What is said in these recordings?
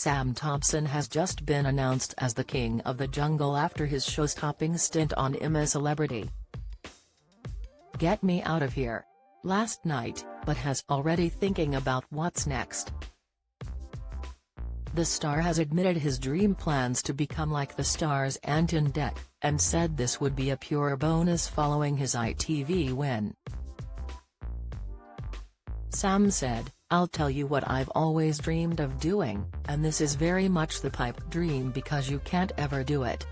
Sam Thompson has just been announced as the King of the Jungle after his show-stopping stint on I'm A Celebrity. "Get me out of here" last night, but has already thinking about what's next. The star has admitted his dream plans to become like the star's Ant and Dec, and said this would be a pure bonus following his ITV win. Sam said, "I'll tell you what I've always dreamed of doing, and this is very much the pipe dream because you can't ever do it.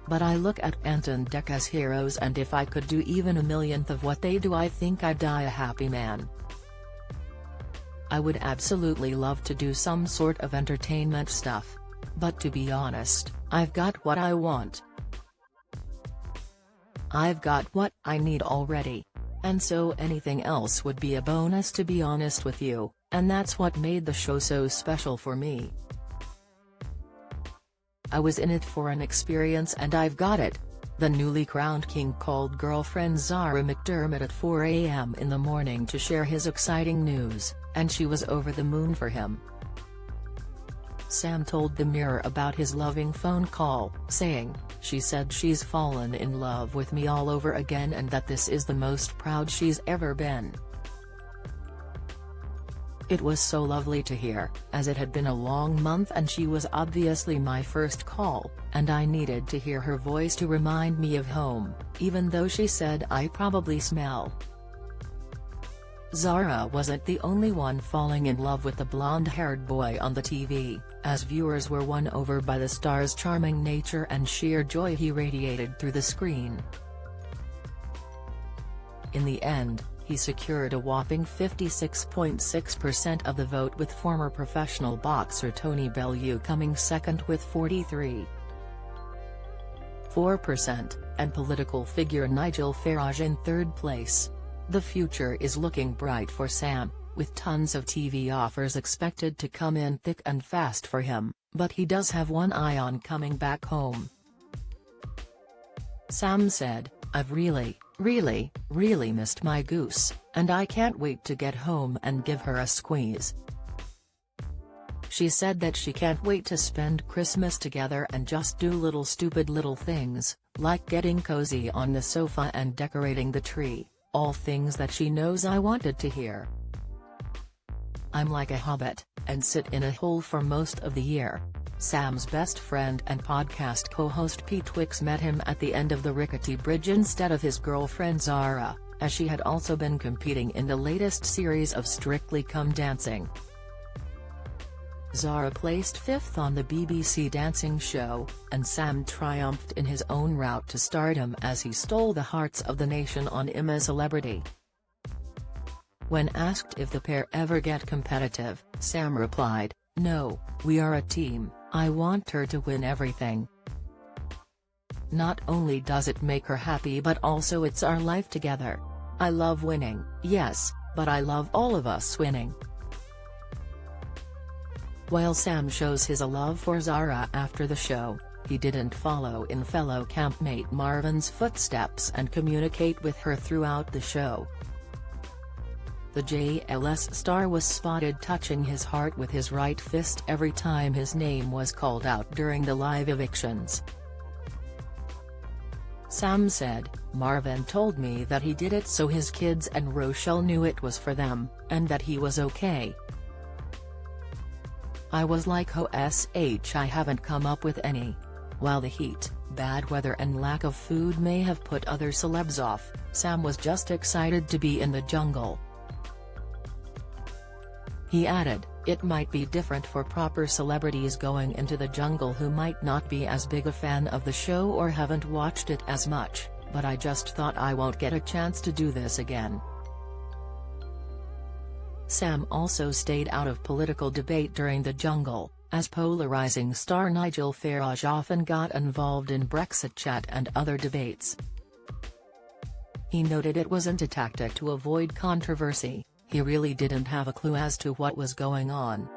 But I look at Ant and Dec as heroes, and if I could do even a millionth of what they do, I think I'd die a happy man. I would absolutely love to do some sort of entertainment stuff. But to be honest, I've got what I want. I've got what I need already. And so anything else would be a bonus, to be honest with you, and that's what made the show so special for me. I was in it for an experience and I've got it." The newly crowned king called girlfriend Zara McDermott at 4 a.m. in the morning to share his exciting news, and she was over the moon for him. Sam told the Mirror about his loving phone call, saying, "She said she's fallen in love with me all over again and that this is the most proud she's ever been. It was so lovely to hear, as it had been a long month and she was obviously my first call, and I needed to hear her voice to remind me of home, even though she said I probably smell." Zara wasn't the only one falling in love with the blonde-haired boy on the TV, as viewers were won over by the star's charming nature and sheer joy he radiated through the screen. In the end, he secured a whopping 56.6% of the vote, with former professional boxer Tony Bellew coming second with 43.4%, and political figure Nigel Farage in third place. The future is looking bright for Sam, with tons of TV offers expected to come in thick and fast for him, but he does have one eye on coming back home. Sam said, "I've really missed my goose, and I can't wait to get home and give her a squeeze." She said that she can't wait to spend Christmas together and just do stupid little things, like getting cozy on the sofa and decorating the tree, all things that she knows I wanted to hear. "I'm like a hobbit, and sit in a hole for most of the year." Sam's best friend and podcast co-host Pete Wicks met him at the end of the rickety bridge instead of his girlfriend Zara, as she had also been competing in the latest series of Strictly Come Dancing. Zara placed 5th on the BBC dancing show, and Sam triumphed in his own route to stardom as he stole the hearts of the nation on I'm A Celebrity. When asked if the pair ever get competitive, Sam replied, "No, we are a team. I want her to win everything. Not only does it make her happy, but also it's our life together. I love winning, yes, but I love all of us winning." While Sam shows his love for Zara after the show, he didn't follow in fellow campmate Marvin's footsteps and communicate with her throughout the show. The JLS star was spotted touching his heart with his right fist every time his name was called out during the live evictions. Sam said, "Marvin told me that he did it so his kids and Rochelle knew it was for them, and that he was okay. I was like, oh sh, I haven't come up with any." While the heat, bad weather and lack of food may have put other celebs off, Sam was just excited to be in the jungle. He added, "It might be different for proper celebrities going into the jungle who might not be as big a fan of the show or haven't watched it as much, but I just thought I won't get a chance to do this again." Sam also stayed out of political debate during the jungle, as polarizing star Nigel Farage often got involved in Brexit chat and other debates. He noted it wasn't a tactic to avoid controversy. He really didn't have a clue as to what was going on.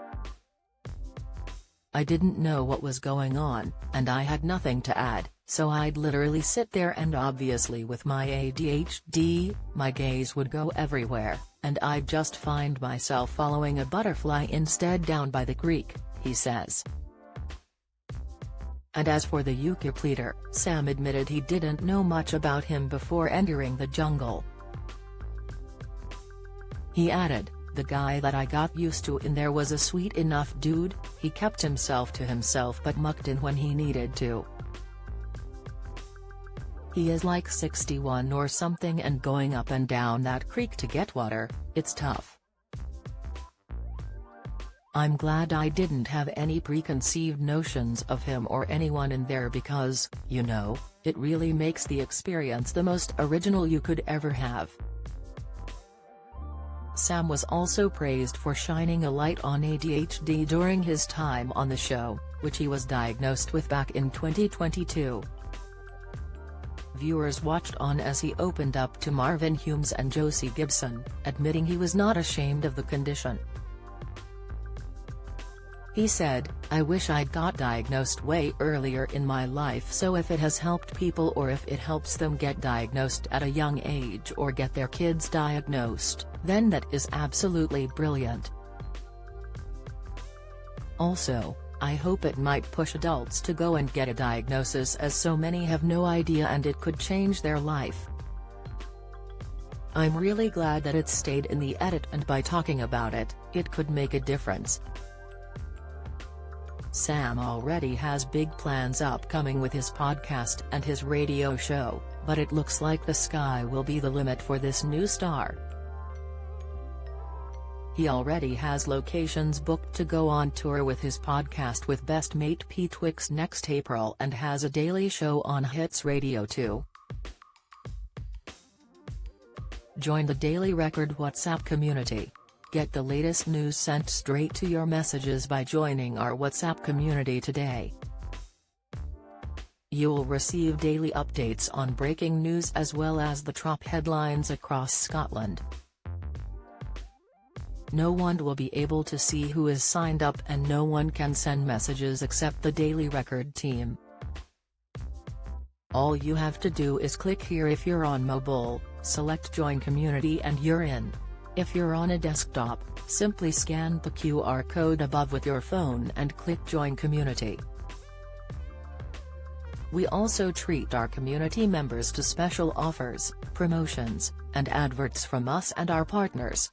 "I didn't know what was going on, and I had nothing to add, so I'd literally sit there and obviously with my ADHD, my gaze would go everywhere. and I'd just find myself following a butterfly instead down by the creek, he says. And as for the UKIP leader, Sam admitted he didn't know much about him before entering the jungle. He added, "The guy that I got used to in there was a sweet enough dude, he kept himself to himself but mucked in when he needed to. He is like 61 or something and going up and down that creek to get water, it's tough. I'm glad I didn't have any preconceived notions of him or anyone in there because, you know, it really makes the experience the most original you could ever have." Sam was also praised for shining a light on ADHD during his time on the show, which he was diagnosed with back in 2022. Viewers watched on as he opened up to Marvin Humes and Josie Gibson, admitting he was not ashamed of the condition. He said, "I wish I'd got diagnosed way earlier in my life, so if it has helped people or if it helps them get diagnosed at a young age or get their kids diagnosed, then that is absolutely brilliant. Also, I hope it might push adults to go and get a diagnosis as so many have no idea and it could change their life. I'm really glad that it stayed in the edit and by talking about it, it could make a difference." Sam already has big plans upcoming with his podcast and his radio show, but it looks like the sky will be the limit for this new star. He already has locations booked to go on tour with his podcast with best mate Pete Wicks next April and has a daily show on Hits Radio too. Join the Daily Record WhatsApp community. Get the latest news sent straight to your messages by joining our WhatsApp community today. You'll receive daily updates on breaking news as well as the top headlines across Scotland. No one will be able to see who is signed up and no one can send messages except the Daily Record team. All you have to do is click here if you're on mobile, select Join Community and you're in. If you're on a desktop, simply scan the QR code above with your phone and click Join Community. We also treat our community members to special offers, promotions, and adverts from us and our partners.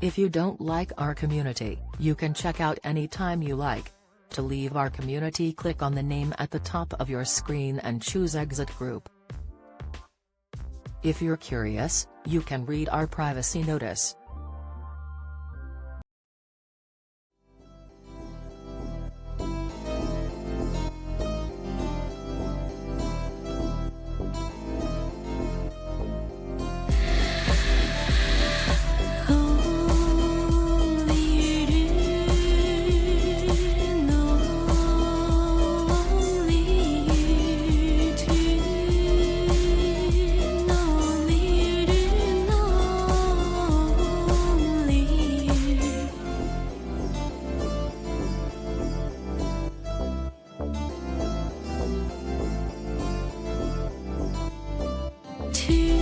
If you don't like our community, you can check out anytime you like. To leave our community, click on the name at the top of your screen and choose Exit Group. If you're curious, you can read our privacy notice. To